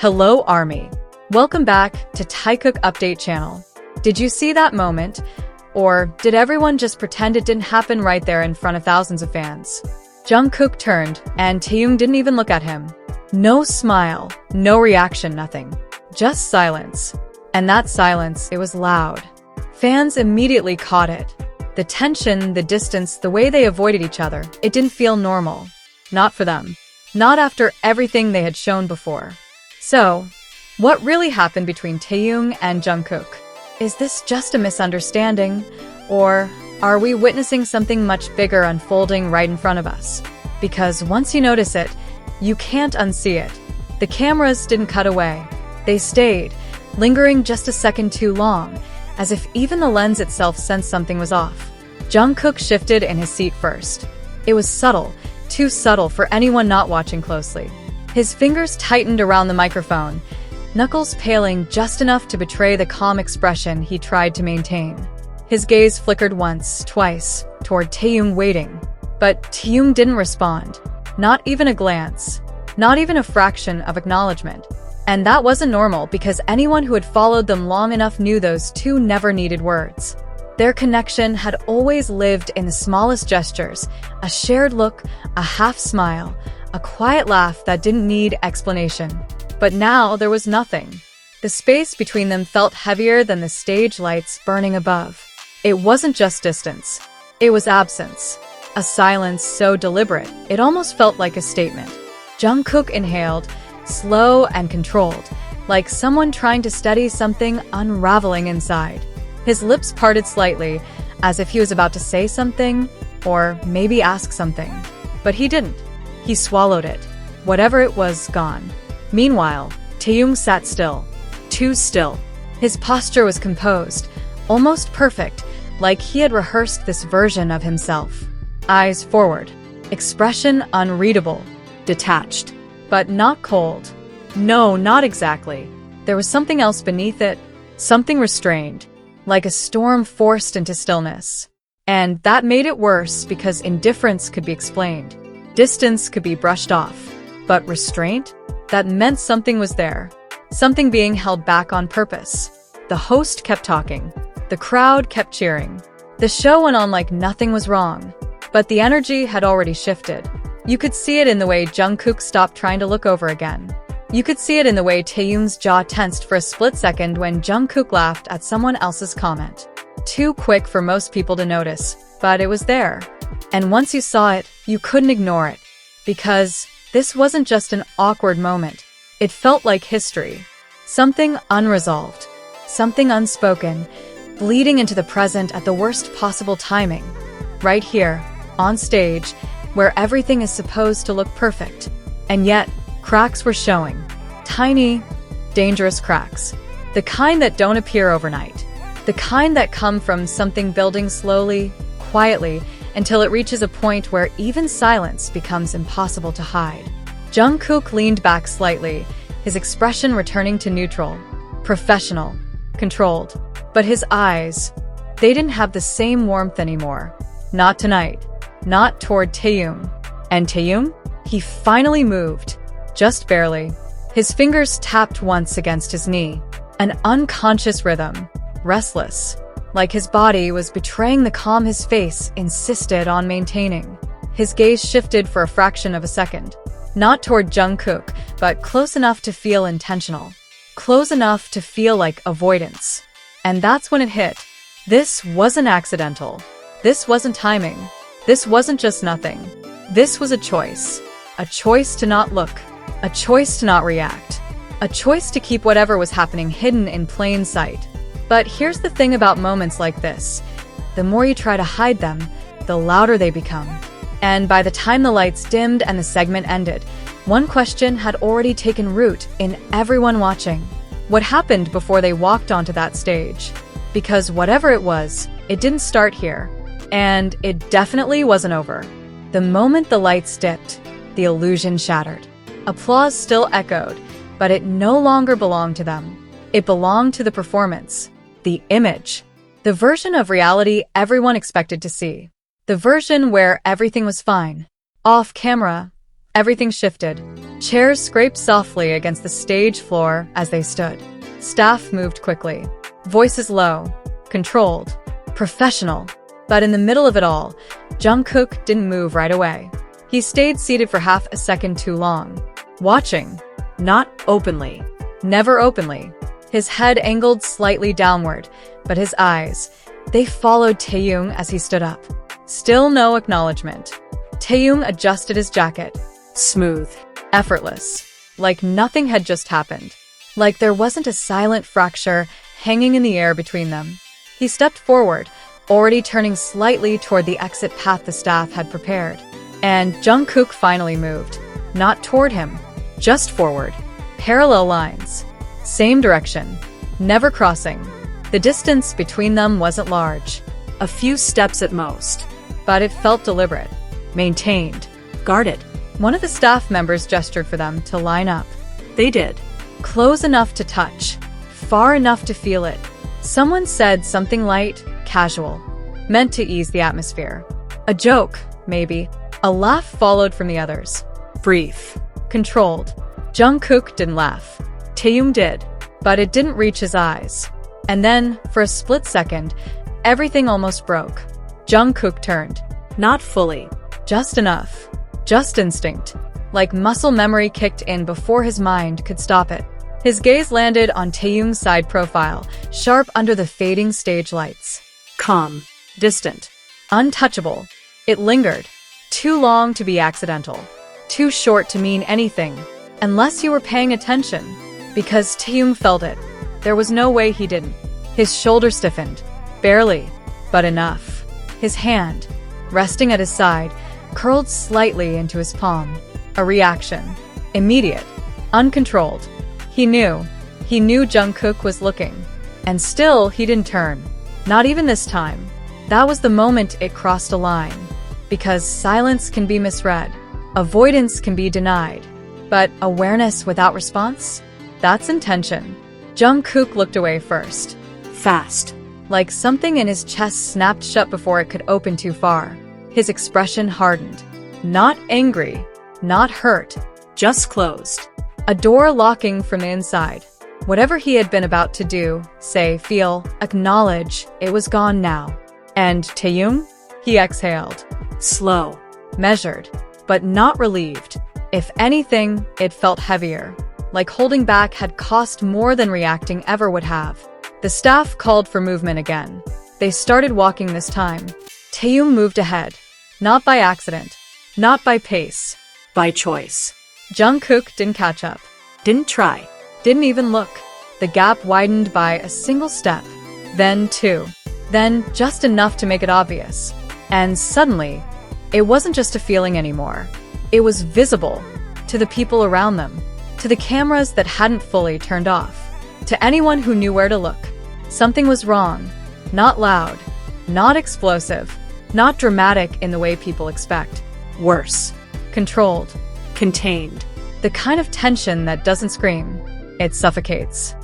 Hello ARMY. Welcome back to Taekook Update Channel. Did you see that moment? Or did everyone just pretend it didn't happen right there in front of thousands of fans? Jungkook turned, and Taehyung didn't even look at him. No smile, no reaction, nothing. Just silence. And that silence, it was loud. Fans immediately caught it. The tension, the distance, the way they avoided each other, it didn't feel normal. Not for them. Not after everything they had shown before. So, what really happened between Taehyung and Jungkook? Is this just a misunderstanding? Or are we witnessing something much bigger unfolding right in front of us? Because once you notice it, you can't unsee it. The cameras didn't cut away. They stayed, lingering just a second too long, as if even the lens itself sensed something was off. Jungkook shifted in his seat first. It was subtle, too subtle for anyone not watching closely. His fingers tightened around the microphone, knuckles paling just enough to betray the calm expression he tried to maintain. His gaze flickered once, twice, toward Taehyung waiting. But Taehyung didn't respond. Not even a glance. Not even a fraction of acknowledgement. And that wasn't normal because anyone who had followed them long enough knew those two never needed words. Their connection had always lived in the smallest gestures, a shared look, a half smile, a quiet laugh that didn't need explanation. But now there was nothing. The space between them felt heavier than the stage lights burning above. It wasn't just distance. It was absence. A silence so deliberate, it almost felt like a statement. Jungkook inhaled, slow and controlled, like someone trying to steady something unraveling inside. His lips parted slightly, as if he was about to say something, or maybe ask something. But he didn't. He swallowed it. Whatever it was, gone. Meanwhile, Taehyung sat still. Too still. His posture was composed, almost perfect, like he had rehearsed this version of himself. Eyes forward. Expression unreadable. Detached. But not cold. No, not exactly. There was something else beneath it. Something restrained. Like a storm forced into stillness. And that made it worse because indifference could be explained. Distance could be brushed off. But restraint? That meant something was there. Something being held back on purpose. The host kept talking. The crowd kept cheering. The show went on like nothing was wrong. But the energy had already shifted. You could see it in the way Jungkook stopped trying to look over again. You could see it in the way Taehyung's jaw tensed for a split second when Jungkook laughed at someone else's comment. Too quick for most people to notice, but it was there. And once you saw it, you couldn't ignore it. Because this wasn't just an awkward moment. It felt like history. Something unresolved. Something unspoken, bleeding into the present at the worst possible timing. Right here, on stage, where everything is supposed to look perfect. And yet, cracks were showing. Tiny, dangerous cracks. The kind that don't appear overnight. The kind that come from something building slowly, quietly, until it reaches a point where even silence becomes impossible to hide. Jungkook leaned back slightly, his expression returning to neutral, professional, controlled. But his eyes, they didn't have the same warmth anymore. Not tonight. Not toward Taehyung. And Taehyung? He finally moved. Just barely. His fingers tapped once against his knee. An unconscious rhythm. Restless. Like his body was betraying the calm his face insisted on maintaining. His gaze shifted for a fraction of a second. Not toward Jungkook, but close enough to feel intentional. Close enough to feel like avoidance. And that's when it hit. This wasn't accidental. This wasn't timing. This wasn't just nothing. This was a choice. A choice to not look. A choice to not react. A choice to keep whatever was happening hidden in plain sight. But here's the thing about moments like this. The more you try to hide them, the louder they become. And by the time the lights dimmed and the segment ended, one question had already taken root in everyone watching. What happened before they walked onto that stage? Because whatever it was, it didn't start here. And it definitely wasn't over. The moment the lights dipped, the illusion shattered. Applause still echoed, but it no longer belonged to them. It belonged to the performance. The image. The version of reality everyone expected to see. The version where everything was fine. Off camera, Everything shifted. Chairs scraped softly against the stage floor as they stood. Staff moved quickly. Voices low, controlled, professional. But in the middle of it all, Jungkook didn't move right away. He stayed seated for half a second too long, watching. Not openly. Never openly. His head angled slightly downward, but his eyes, they followed Taehyung as he stood up. Still no acknowledgement. Taehyung adjusted his jacket. Smooth. Effortless. Like nothing had just happened. Like there wasn't a silent fracture hanging in the air between them. He stepped forward, already turning slightly toward the exit path the staff had prepared. And Jungkook finally moved. Not toward him, just forward. Parallel lines. Same direction. Never crossing. The distance between them wasn't large. A few steps at most. But it felt deliberate. Maintained. Guarded. One of the staff members gestured for them to line up. They did. Close enough to touch. Far enough to feel it. Someone said something light, casual, meant to ease the atmosphere. A joke, maybe. A laugh followed from the others. Brief. Controlled. Jungkook didn't laugh. Taehyung did. But it didn't reach his eyes. And then, for a split second, everything almost broke. Jungkook turned. Not fully. Just enough. Just instinct. Like muscle memory kicked in before his mind could stop it. His gaze landed on Taehyung's side profile, sharp under the fading stage lights. Calm. Distant. Untouchable. It lingered. Too long to be accidental. Too short to mean anything. Unless you were paying attention. Because Taehyung felt it. There was no way he didn't. His shoulder stiffened. Barely. But enough. His hand, resting at his side, curled slightly into his palm. A reaction. Immediate. Uncontrolled. He knew. He knew Jungkook was looking. And still, he didn't turn. Not even this time. That was the moment it crossed a line. Because silence can be misread. Avoidance can be denied. But awareness without response? That's intention. Jungkook looked away first. Fast. Like something in his chest snapped shut before it could open too far. His expression hardened. Not angry. Not hurt. Just closed. A door locking from the inside. Whatever he had been about to do, say, feel, acknowledge, it was gone now. And Taehyung? He exhaled. Slow. Measured. But not relieved. If anything, it felt heavier. Like holding back had cost more than reacting ever would have. The staff called for movement again. They started walking this time. Taehyung moved ahead. Not by accident. Not by pace. By choice. Jungkook didn't catch up. Didn't try. Didn't even look. The gap widened by a single step. Then two. Then just enough to make it obvious. And suddenly, it wasn't just a feeling anymore. It was visible. To the people around them. To the cameras that hadn't fully turned off. To anyone who knew where to look. Something was wrong. Not loud. Not explosive. Not dramatic in the way people expect. Worse. Controlled. Contained. The kind of tension that doesn't scream. It suffocates.